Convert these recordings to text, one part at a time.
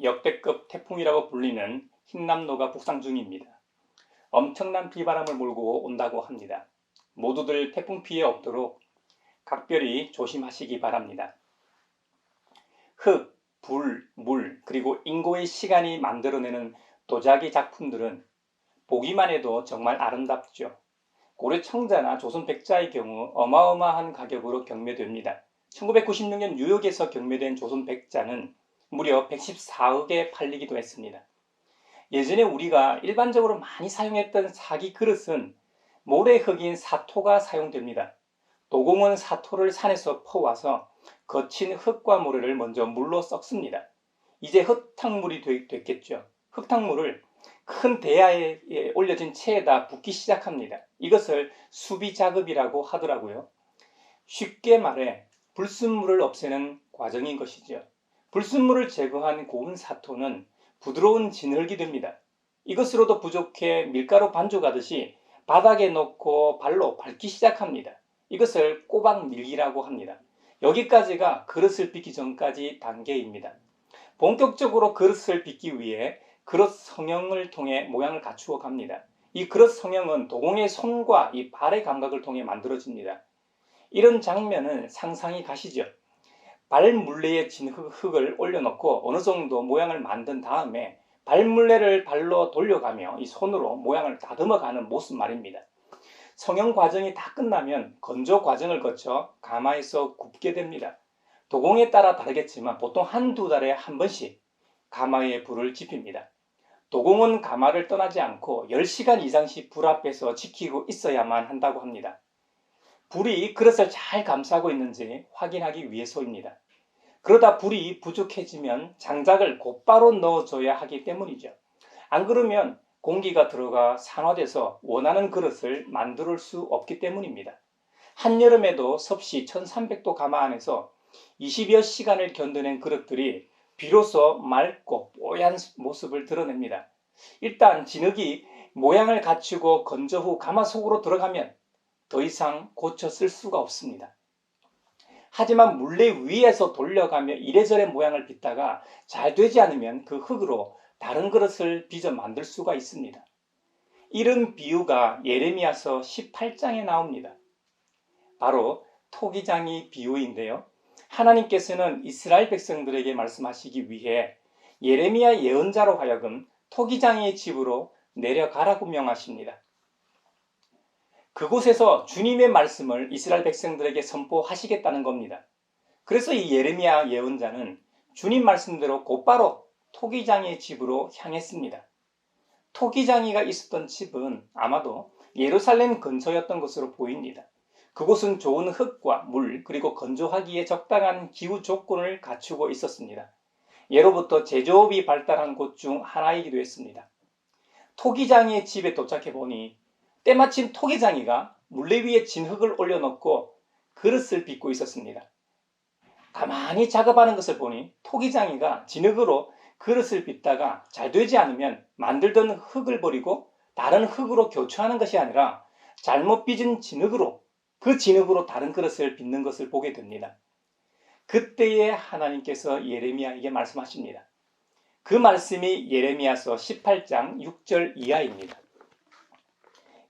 역대급 태풍이라고 불리는 흰남노가 북상 중입니다. 엄청난 비바람을 몰고 온다고 합니다. 모두들 태풍 피해 없도록 각별히 조심하시기 바랍니다. 흙, 불, 물, 그리고 인고의 시간이 만들어내는 도자기 작품들은 보기만 해도 정말 아름답죠. 고려 청자나 조선 백자의 경우 어마어마한 가격으로 경매됩니다. 1996년 뉴욕에서 경매된 조선 백자는 무려 114억에 팔리기도 했습니다. 예전에 우리가 일반적으로 많이 사용했던 사기 그릇은 모래 흙인 사토가 사용됩니다. 도공은 사토를 산에서 퍼와서 거친 흙과 모래를 먼저 물로 썩습니다. 이제 흙탕물이 됐겠죠. 흙탕물을 큰 대야에 올려진 체에다 붓기 시작합니다. 이것을 수비작업이라고 하더라고요. 쉽게 말해 불순물을 없애는 과정인 것이죠. 불순물을 제거한 고운 사토는 부드러운 진흙이 됩니다. 이것으로도 부족해 밀가루 반죽하듯이 바닥에 놓고 발로 밟기 시작합니다. 이것을 꼬박 밀기라고 합니다. 여기까지가 그릇을 빚기 전까지 단계입니다. 본격적으로 그릇을 빚기 위해 그릇 성형을 통해 모양을 갖추어 갑니다. 이 그릇 성형은 도공의 손과 이 발의 감각을 통해 만들어집니다. 이런 장면은 상상이 가시죠? 발물레에 진 흙을 올려놓고 어느 정도 모양을 만든 다음에 발물레를 발로 돌려가며 이 손으로 모양을 다듬어가는 모습 말입니다. 성형 과정이 다 끝나면 건조 과정을 거쳐 가마에서 굽게 됩니다. 도공에 따라 다르겠지만 보통 한두 달에 한 번씩 가마에 불을 지핍니다. 도공은 가마를 떠나지 않고 10시간 이상씩 불 앞에서 지키고 있어야만 한다고 합니다. 불이 그릇을 잘 감싸고 있는지 확인하기 위해서입니다. 그러다 불이 부족해지면 장작을 곧바로 넣어줘야 하기 때문이죠. 안 그러면 공기가 들어가 산화돼서 원하는 그릇을 만들 수 없기 때문입니다. 한여름에도 섭씨 1300도 가마 안에서 20여 시간을 견뎌낸 그릇들이 비로소 맑고 뽀얀 모습을 드러냅니다. 일단 진흙이 모양을 갖추고 건조 후 가마 속으로 들어가면 더 이상 고쳐 쓸 수가 없습니다. 하지만 물레 위에서 돌려가며 이래저래 모양을 빚다가 잘 되지 않으면 그 흙으로 다른 그릇을 빚어 만들 수가 있습니다. 이런 비유가 예레미야서 18장에 나옵니다. 바로 토기장이 비유인데요. 하나님께서는 이스라엘 백성들에게 말씀하시기 위해 예레미야 예언자로 하여금 토기장의 집으로 내려가라고 명하십니다. 그곳에서 주님의 말씀을 이스라엘 백성들에게 선포하시겠다는 겁니다. 그래서 이 예레미야 예언자는 주님 말씀대로 곧바로 토기장의 집으로 향했습니다. 토기장이가 있었던 집은 아마도 예루살렘 근처였던 것으로 보입니다. 그곳은 좋은 흙과 물 그리고 건조하기에 적당한 기후 조건을 갖추고 있었습니다. 예로부터 제조업이 발달한 곳 중 하나이기도 했습니다. 토기장이의 집에 도착해 보니 때마침 토기장이가 물레 위에 진 흙을 올려놓고 그릇을 빚고 있었습니다. 가만히 작업하는 것을 보니 토기장이가 진흙으로 그릇을 빚다가 잘 되지 않으면 만들던 흙을 버리고 다른 흙으로 교체하는 것이 아니라 잘못 빚은 진흙으로 그 진흙으로 다른 그릇을 빚는 것을 보게 됩니다. 그때에 하나님께서 예레미야에게 말씀하십니다. 그 말씀이 예레미야서 18장 6절 이하입니다.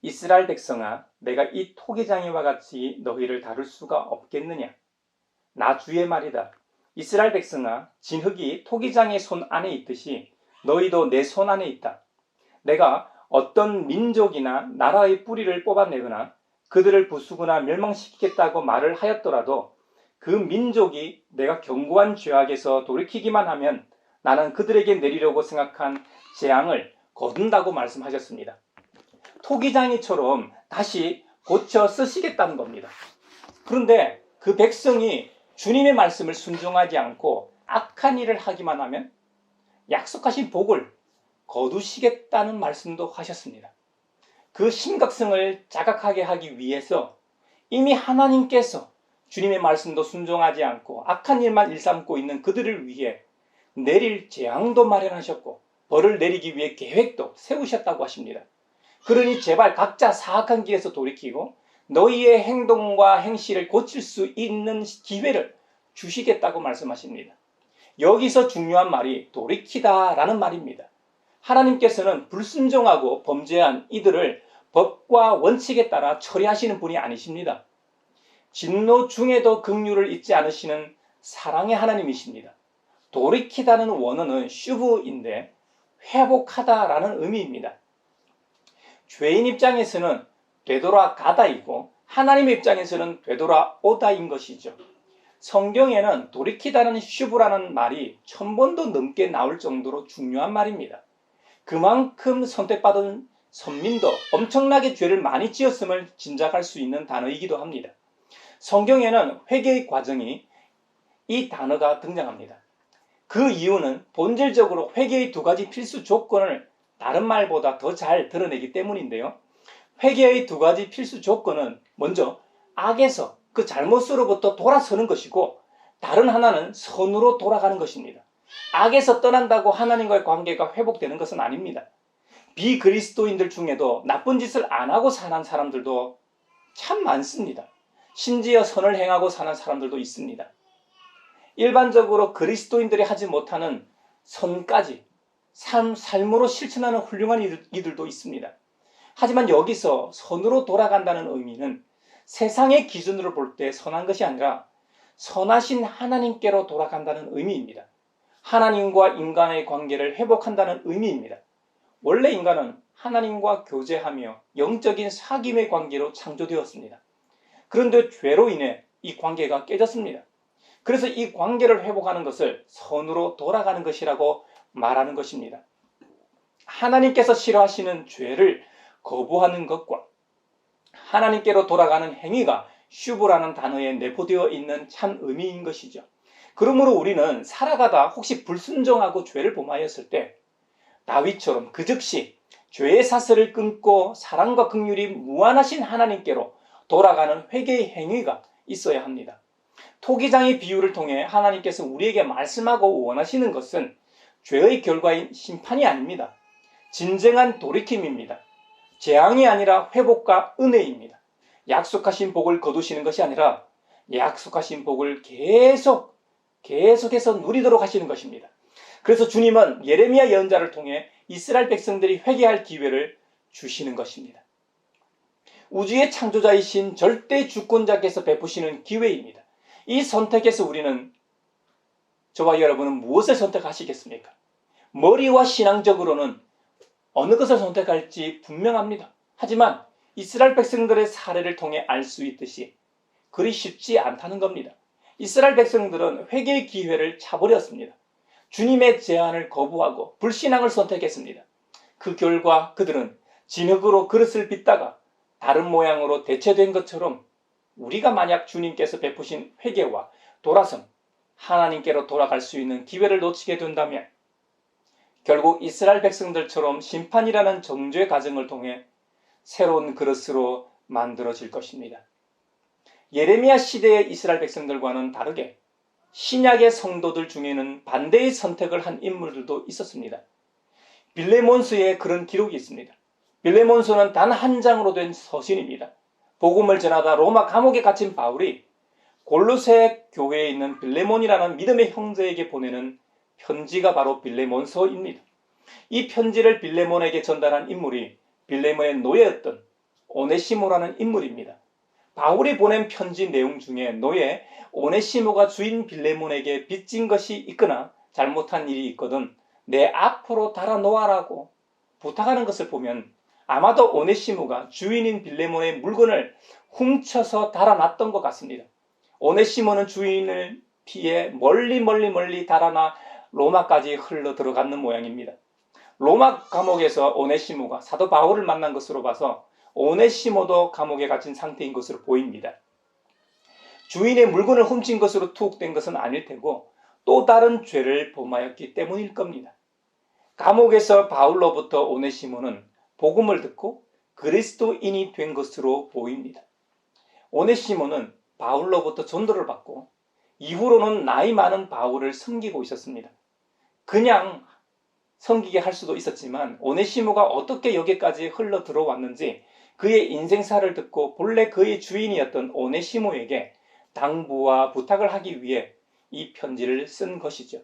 이스라엘 백성아, 내가 이 토기장이와 같이 너희를 다룰 수가 없겠느냐? 나 주의 말이다. 이스라엘 백성아, 진흙이 토기장의 손 안에 있듯이 너희도 내 손 안에 있다. 내가 어떤 민족이나 나라의 뿌리를 뽑아내거나 그들을 부수거나 멸망시키겠다고 말을 하였더라도 그 민족이 내가 경고한 죄악에서 돌이키기만 하면 나는 그들에게 내리려고 생각한 재앙을 거둔다고 말씀하셨습니다. 토기장이처럼 다시 고쳐 쓰시겠다는 겁니다. 그런데 그 백성이 주님의 말씀을 순종하지 않고 악한 일을 하기만 하면 약속하신 복을 거두시겠다는 말씀도 하셨습니다. 그 심각성을 자각하게 하기 위해서 이미 하나님께서 주님의 말씀도 순종하지 않고 악한 일만 일삼고 있는 그들을 위해 내릴 재앙도 마련하셨고 벌을 내리기 위해 계획도 세우셨다고 하십니다. 그러니 제발 각자 사악한 길에서 돌이키고 너희의 행동과 행실을 고칠 수 있는 기회를 주시겠다고 말씀하십니다. 여기서 중요한 말이 돌이키다라는 말입니다. 하나님께서는 불순종하고 범죄한 이들을 법과 원칙에 따라 처리하시는 분이 아니십니다. 진노 중에도 긍휼을 잊지 않으시는 사랑의 하나님이십니다. 돌이키다는 원어는 슈브인데 회복하다라는 의미입니다. 죄인 입장에서는 되돌아가다이고 하나님의 입장에서는 되돌아오다인 것이죠. 성경에는 돌이키다는 슈브라는 말이 1000번도 넘게 나올 정도로 중요한 말입니다. 그만큼 선택받은 선민도 엄청나게 죄를 많이 지었음을 짐작할 수 있는 단어이기도 합니다. 성경에는 회개의 과정이 이 단어가 등장합니다. 그 이유는 본질적으로 회개의 두 가지 필수 조건을 다른 말보다 더 잘 드러내기 때문인데요. 회개의 두 가지 필수 조건은 먼저 악에서 그 잘못으로부터 돌아서는 것이고, 다른 하나는 선으로 돌아가는 것입니다. 악에서 떠난다고 하나님과의 관계가 회복되는 것은 아닙니다. 비그리스도인들 중에도 나쁜 짓을 안 하고 사는 사람들도 참 많습니다. 심지어 선을 행하고 사는 사람들도 있습니다. 일반적으로 그리스도인들이 하지 못하는 선까지 삶으로 실천하는 훌륭한 이들도 있습니다. 하지만 여기서 선으로 돌아간다는 의미는 세상의 기준으로 볼 때 선한 것이 아니라 선하신 하나님께로 돌아간다는 의미입니다. 하나님과 인간의 관계를 회복한다는 의미입니다. 원래 인간은 하나님과 교제하며 영적인 사귐의 관계로 창조되었습니다. 그런데 죄로 인해 이 관계가 깨졌습니다. 그래서 이 관계를 회복하는 것을 선으로 돌아가는 것이라고 말하는 것입니다. 하나님께서 싫어하시는 죄를 거부하는 것과 하나님께로 돌아가는 행위가 슈브라는 단어에 내포되어 있는 참 의미인 것이죠. 그러므로 우리는 살아가다 혹시 불순종하고 죄를 범하였을 때 다윗처럼 그 즉시 죄의 사슬을 끊고 사랑과 긍휼이 무한하신 하나님께로 돌아가는 회개의 행위가 있어야 합니다. 토기장의 비유를 통해 하나님께서 우리에게 말씀하고 원하시는 것은 죄의 결과인 심판이 아닙니다. 진정한 돌이킴입니다. 재앙이 아니라 회복과 은혜입니다. 약속하신 복을 거두시는 것이 아니라 약속하신 복을 계속해서 누리도록 하시는 것입니다. 그래서 주님은 예레미야 예언자를 통해 이스라엘 백성들이 회개할 기회를 주시는 것입니다. 우주의 창조자이신 절대 주권자께서 베푸시는 기회입니다. 이 선택에서 우리는, 저와 여러분은 무엇을 선택하시겠습니까? 머리와 신앙적으로는 어느 것을 선택할지 분명합니다. 하지만 이스라엘 백성들의 사례를 통해 알 수 있듯이 그리 쉽지 않다는 겁니다. 이스라엘 백성들은 회개의 기회를 차버렸습니다. 주님의 제안을 거부하고 불신앙을 선택했습니다. 그 결과 그들은 진흙으로 그릇을 빚다가 다른 모양으로 대체된 것처럼 우리가 만약 주님께서 베푸신 회개와 돌아섬, 하나님께로 돌아갈 수 있는 기회를 놓치게 된다면 결국 이스라엘 백성들처럼 심판이라는 정죄 과정을 통해 새로운 그릇으로 만들어질 것입니다. 예레미야 시대의 이스라엘 백성들과는 다르게 신약의 성도들 중에는 반대의 선택을 한 인물들도 있었습니다. 빌레몬스에 그런 기록이 있습니다. 빌레몬스는 단 한 장으로 된 서신입니다. 복음을 전하다 로마 감옥에 갇힌 바울이 골로새 교회에 있는 빌레몬이라는 믿음의 형제에게 보내는 편지가 바로 빌레몬서입니다. 이 편지를 빌레몬에게 전달한 인물이 빌레몬의 노예였던 오네시모라는 인물입니다. 바울이 보낸 편지 내용 중에 노예 오네시모가 주인 빌레몬에게 빚진 것이 있거나 잘못한 일이 있거든 내 앞으로 달아놓아라고 부탁하는 것을 보면 아마도 오네시모가 주인인 빌레몬의 물건을 훔쳐서 달아놨던 것 같습니다. 오네시모는 주인을 피해 멀리 달아나 로마까지 흘러 들어갔는 모양입니다. 로마 감옥에서 오네시모가 사도 바울을 만난 것으로 봐서 오네시모도 감옥에 갇힌 상태인 것으로 보입니다. 주인의 물건을 훔친 것으로 투옥된 것은 아닐 테고 또 다른 죄를 범하였기 때문일 겁니다. 감옥에서 바울로부터 오네시모는 복음을 듣고 그리스도인이 된 것으로 보입니다. 오네시모는 바울로부터 전도를 받고 이후로는 나이 많은 바울을 섬기고 있었습니다. 그냥 섬기게 할 수도 있었지만 오네시모가 어떻게 여기까지 흘러 들어왔는지 그의 인생사를 듣고 본래 그의 주인이었던 오네시모에게 당부와 부탁을 하기 위해 이 편지를 쓴 것이죠.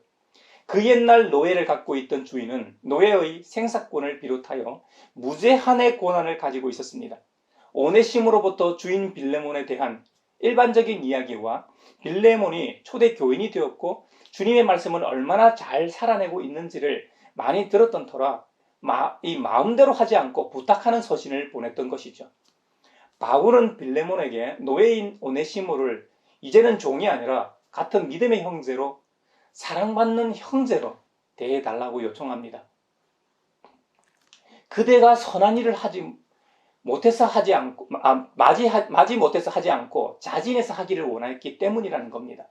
그 옛날 노예를 갖고 있던 주인은 노예의 생사권을 비롯하여 무제한의 권한을 가지고 있었습니다. 오네시모로부터 주인 빌레몬에 대한 일반적인 이야기와 빌레몬이 초대 교인이 되었고 주님의 말씀을 얼마나 잘 살아내고 있는지를 많이 들었던 터라 이 마음대로 하지 않고 부탁하는 서신을 보냈던 것이죠. 바울은 빌레몬에게 노예인 오네시모를 이제는 종이 아니라 같은 믿음의 형제로 사랑받는 형제로 대해달라고 요청합니다. 그대가 선한 일을 맞이 못해서 하지 않고 자진해서 하기를 원했기 때문이라는 겁니다.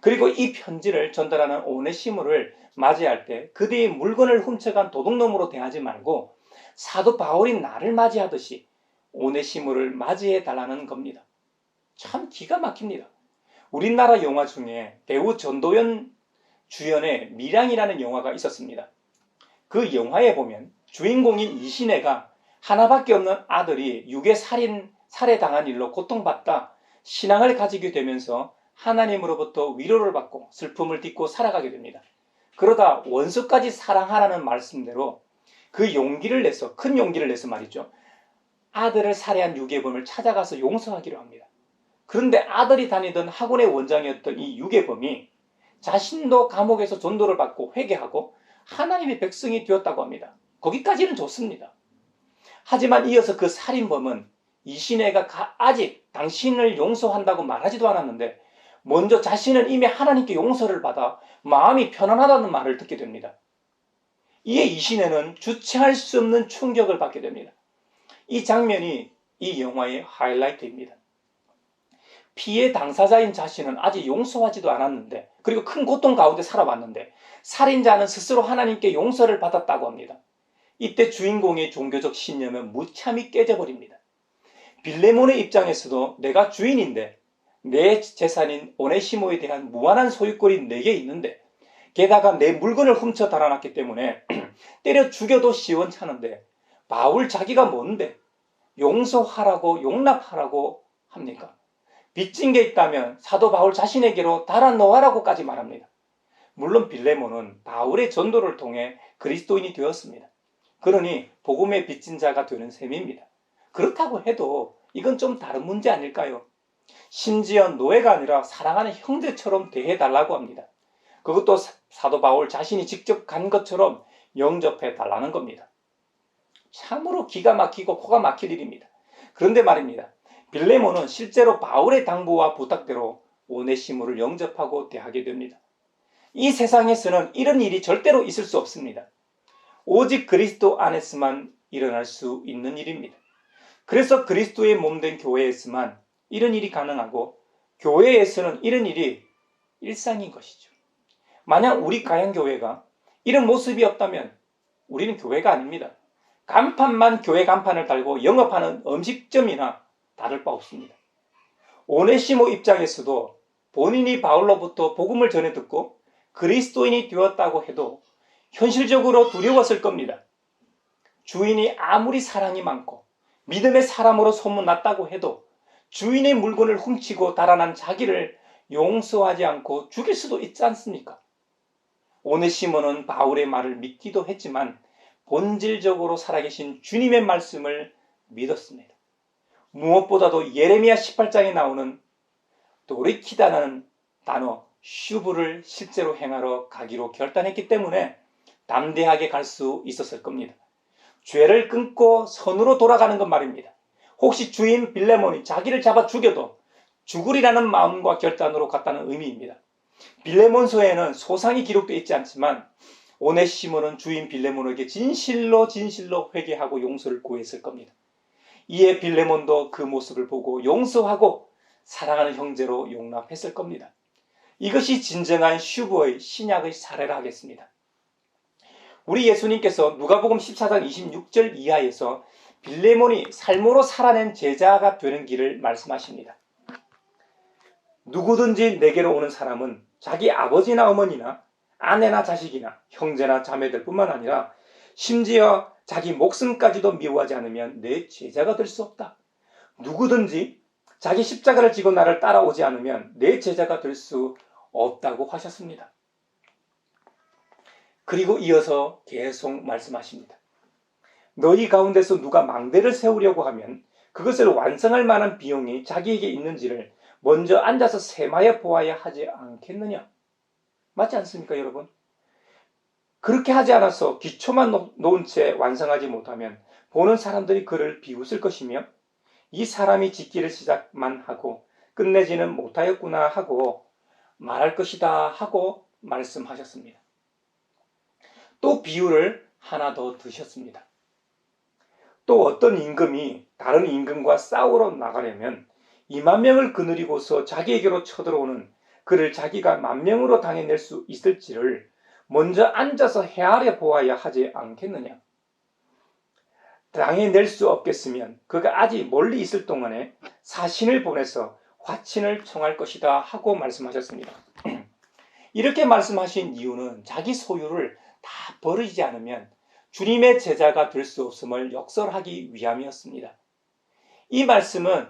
그리고 이 편지를 전달하는 오네시모를 맞이할 때 그대의 물건을 훔쳐간 도둑놈으로 대하지 말고 사도 바울이 나를 맞이하듯이 오네시모를 맞이해 달라는 겁니다. 참 기가 막힙니다. 우리나라 영화 중에 배우 전도연 주연의 밀양이라는 영화가 있었습니다. 그 영화에 보면 주인공인 이신혜가 하나밖에 없는 아들이 유괴 살해당한 일로 고통받다 신앙을 가지게 되면서 하나님으로부터 위로를 받고 슬픔을 딛고 살아가게 됩니다. 그러다 원수까지 사랑하라는 말씀대로 큰 용기를 내서 말이죠. 아들을 살해한 유괴범을 찾아가서 용서하기로 합니다. 그런데 아들이 다니던 학원의 원장이었던 이 유괴범이 자신도 감옥에서 전도를 받고 회개하고 하나님의 백성이 되었다고 합니다. 거기까지는 좋습니다. 하지만 이어서 그 살인범은 이신혜가 아직 당신을 용서한다고 말하지도 않았는데 먼저 자신은 이미 하나님께 용서를 받아 마음이 편안하다는 말을 듣게 됩니다. 이에 이신혜는 주체할 수 없는 충격을 받게 됩니다. 이 장면이 이 영화의 하이라이트입니다. 피해 당사자인 자신은 아직 용서하지도 않았는데 그리고 큰 고통 가운데 살아왔는데 살인자는 스스로 하나님께 용서를 받았다고 합니다. 이때 주인공의 종교적 신념은 무참히 깨져버립니다. 빌레몬의 입장에서도 내가 주인인데 내 재산인 오네시모에 대한 무한한 소유권이 내게 있는데 게다가 내 물건을 훔쳐 달아났기 때문에 때려 죽여도 시원찮은데 바울 자기가 뭔데 용서하라고 용납하라고 합니까? 빚진 게 있다면 사도 바울 자신에게로 달아놓으라고까지 말합니다. 물론 빌레몬은 바울의 전도를 통해 그리스도인이 되었습니다. 그러니 복음의 빚진 자가 되는 셈입니다. 그렇다고 해도 이건 좀 다른 문제 아닐까요? 심지어 노예가 아니라 사랑하는 형제처럼 대해달라고 합니다. 그것도 사도 바울 자신이 직접 간 것처럼 영접해 달라는 겁니다. 참으로 기가 막히고 코가 막힐 일입니다. 그런데 말입니다. 빌레몬은 실제로 바울의 당부와 부탁대로 오네시모를 영접하고 대하게 됩니다. 이 세상에서는 이런 일이 절대로 있을 수 없습니다. 오직 그리스도 안에서만 일어날 수 있는 일입니다. 그래서 그리스도의 몸된 교회에서만 이런 일이 가능하고 교회에서는 이런 일이 일상인 것이죠. 만약 우리 가양교회가 이런 모습이 없다면 우리는 교회가 아닙니다. 간판만 교회 간판을 달고 영업하는 음식점이나 다를 바 없습니다. 오네시모 입장에서도 본인이 바울로부터 복음을 전해 듣고 그리스도인이 되었다고 해도 현실적으로 두려웠을 겁니다. 주인이 아무리 사랑이 많고 믿음의 사람으로 소문났다고 해도 주인의 물건을 훔치고 달아난 자기를 용서하지 않고 죽일 수도 있지 않습니까? 오네시모는 바울의 말을 믿기도 했지만 본질적으로 살아계신 주님의 말씀을 믿었습니다. 무엇보다도 예레미야 18장에 나오는 돌이키다라는 단어 슈브를 실제로 행하러 가기로 결단했기 때문에 담대하게 갈 수 있었을 겁니다. 죄를 끊고 선으로 돌아가는 것 말입니다. 혹시 주인 빌레몬이 자기를 잡아 죽여도 죽으리라는 마음과 결단으로 갔다는 의미입니다. 빌레몬서에는 소상히 기록되어 있지 않지만 오네시모는 주인 빌레몬에게 진실로 회개하고 용서를 구했을 겁니다. 이에 빌레몬도 그 모습을 보고 용서하고 사랑하는 형제로 용납했을 겁니다. 이것이 진정한 슈브의 신약의 사례라 하겠습니다. 우리 예수님께서 누가복음 14장 26절 이하에서 빌레몬이 삶으로 살아낸 제자가 되는 길을 말씀하십니다. 누구든지 내게로 오는 사람은 자기 아버지나 어머니나 아내나 자식이나 형제나 자매들 뿐만 아니라 심지어 자기 목숨까지도 미워하지 않으면 내 제자가 될 수 없다. 누구든지 자기 십자가를 지고 나를 따라오지 않으면 내 제자가 될 수 없다고 하셨습니다. 그리고 이어서 계속 말씀하십니다. 너희 가운데서 누가 망대를 세우려고 하면 그것을 완성할 만한 비용이 자기에게 있는지를 먼저 앉아서 세마여 보아야 하지 않겠느냐? 맞지 않습니까, 여러분? 그렇게 하지 않아서 기초만 놓은 채 완성하지 못하면 보는 사람들이 그를 비웃을 것이며 이 사람이 짓기를 시작만 하고 끝내지는 못하였구나 하고 말할 것이다 하고 말씀하셨습니다. 또 비유를 하나 더 드셨습니다. 또 어떤 임금이 다른 임금과 싸우러 나가려면 20,000명을 거느리고서 자기에게로 쳐들어오는 그를 자기가 10,000명으로 당해낼 수 있을지를 먼저 앉아서 헤아려 보아야 하지 않겠느냐. 당해낼 수 없겠으면 그가 아직 멀리 있을 동안에 사신을 보내서 화친을 청할 것이다 하고 말씀하셨습니다. 이렇게 말씀하신 이유는 자기 소유를 다 버리지 않으면 주님의 제자가 될 수 없음을 역설하기 위함이었습니다. 이 말씀은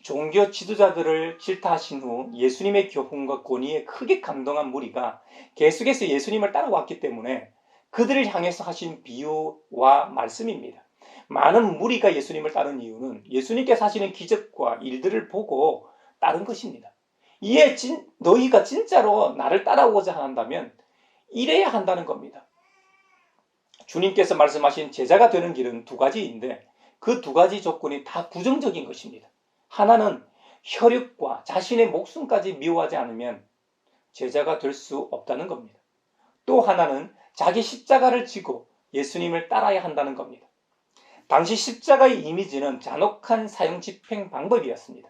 종교 지도자들을 질타하신 후 예수님의 교훈과 권위에 크게 감동한 무리가 계속해서 예수님을 따라왔기 때문에 그들을 향해서 하신 비유와 말씀입니다. 많은 무리가 예수님을 따른 이유는 예수님께서 하시는 기적과 일들을 보고 따른 것입니다. 이에 너희가 진짜로 나를 따라오고자 한다면 이래야 한다는 겁니다. 주님께서 말씀하신 제자가 되는 길은 두 가지인데 그 두 가지 조건이 다 부정적인 것입니다. 하나는 혈육과 자신의 목숨까지 미워하지 않으면 제자가 될 수 없다는 겁니다. 또 하나는 자기 십자가를 지고 예수님을 따라야 한다는 겁니다. 당시 십자가의 이미지는 잔혹한 사형 집행 방법이었습니다.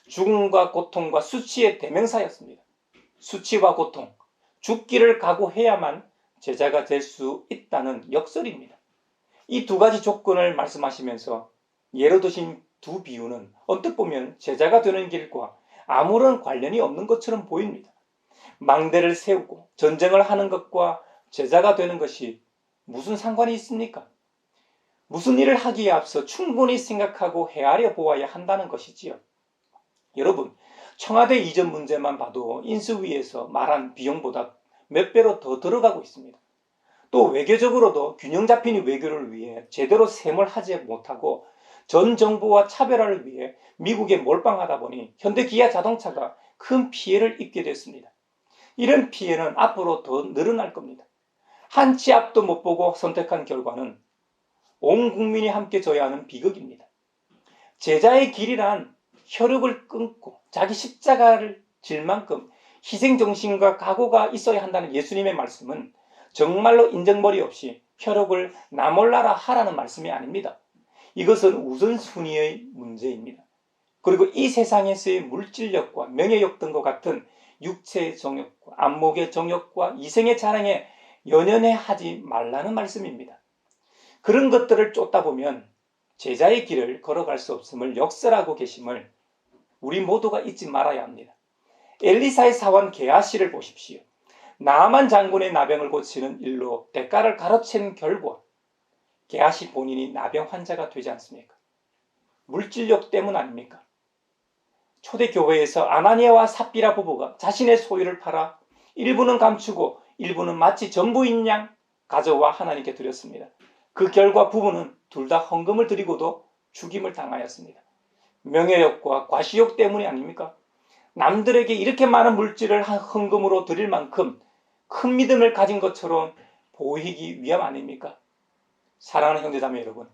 죽음과 고통과 수치의 대명사였습니다. 수치와 고통, 죽기를 각오해야만 제자가 될 수 있다는 역설입니다. 이 두 가지 조건을 말씀하시면서 예로 드신 두 비유는 언뜻 보면 제자가 되는 길과 아무런 관련이 없는 것처럼 보입니다. 망대를 세우고 전쟁을 하는 것과 제자가 되는 것이 무슨 상관이 있습니까? 무슨 일을 하기에 앞서 충분히 생각하고 헤아려 보아야 한다는 것이지요. 여러분, 청와대 이전 문제만 봐도 인수위에서 말한 비용보다 몇 배로 더 들어가고 있습니다. 또 외교적으로도 균형 잡힌 외교를 위해 제대로 셈을 하지 못하고 전 정부와 차별화를 위해 미국에 몰빵하다 보니 현대기아자동차가 큰 피해를 입게 됐습니다. 이런 피해는 앞으로 더 늘어날 겁니다. 한 치 앞도 못 보고 선택한 결과는 온 국민이 함께 져야 하는 비극입니다. 제자의 길이란 혈육을 끊고 자기 십자가를 질 만큼 희생정신과 각오가 있어야 한다는 예수님의 말씀은 정말로 인정머리 없이 혈육을 나 몰라라 하라는 말씀이 아닙니다. 이것은 우선순위의 문제입니다. 그리고 이 세상에서의 물질력과 명예욕 등과 같은 육체의 정욕과 안목의 정욕과 이생의 자랑에 연연해 하지 말라는 말씀입니다. 그런 것들을 쫓다 보면 제자의 길을 걸어갈 수 없음을 역설하고 계심을 우리 모두가 잊지 말아야 합니다. 엘리사의 사원 게하시를 보십시오. 나아만 장군의 나병을 고치는 일로 대가를 가로챈 결과 게하시 본인이 나병 환자가 되지 않습니까? 물질력 때문 아닙니까? 초대교회에서 아나니아와 삽비라 부부가 자신의 소유를 팔아 일부는 감추고 일부는 마치 전부인 양 가져와 하나님께 드렸습니다. 그 결과 부부는 둘 다 헌금을 드리고도 죽임을 당하였습니다. 명예욕과 과시욕 때문이 아닙니까? 남들에게 이렇게 많은 물질을 헌금으로 드릴 만큼 큰 믿음을 가진 것처럼 보이기 위함 아닙니까? 사랑하는 형제자매 여러분,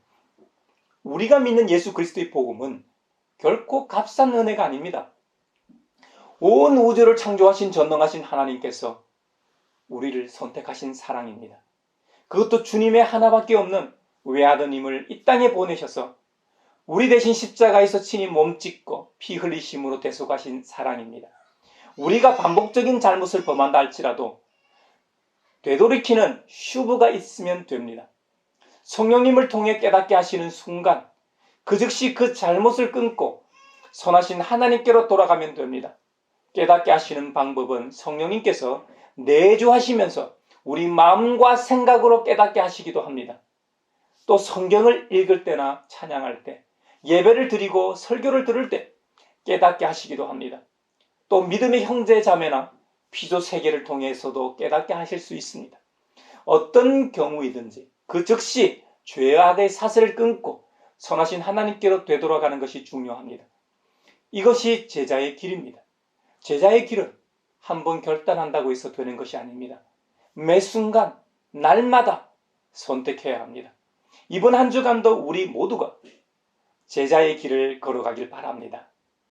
우리가 믿는 예수 그리스도의 복음은 결코 값싼 은혜가 아닙니다. 온 우주를 창조하신 전능하신 하나님께서 우리를 선택하신 사랑입니다. 그것도 주님의 하나밖에 없는 외아드님을 이 땅에 보내셔서 우리 대신 십자가에서 친히 몸짓고 피 흘리심으로 대속하신 사랑입니다. 우리가 반복적인 잘못을 범한다 할지라도 되돌이키는 슈브가 있으면 됩니다. 성령님을 통해 깨닫게 하시는 순간 그 즉시 그 잘못을 끊고 선하신 하나님께로 돌아가면 됩니다. 깨닫게 하시는 방법은 성령님께서 내주하시면서 우리 마음과 생각으로 깨닫게 하시기도 합니다. 또 성경을 읽을 때나 찬양할 때, 예배를 드리고 설교를 들을 때 깨닫게 하시기도 합니다. 또 믿음의 형제 자매나 피조 세계를 통해서도 깨닫게 하실 수 있습니다. 어떤 경우이든지 그 즉시 죄악의 사슬을 끊고 선하신 하나님께로 되돌아가는 것이 중요합니다. 이것이 제자의 길입니다. 제자의 길은 한번 결단한다고 해서 되는 것이 아닙니다. 매 순간, 날마다 선택해야 합니다. 이번 한 주간도 우리 모두가 제자의 길을 걸어가길 바랍니다.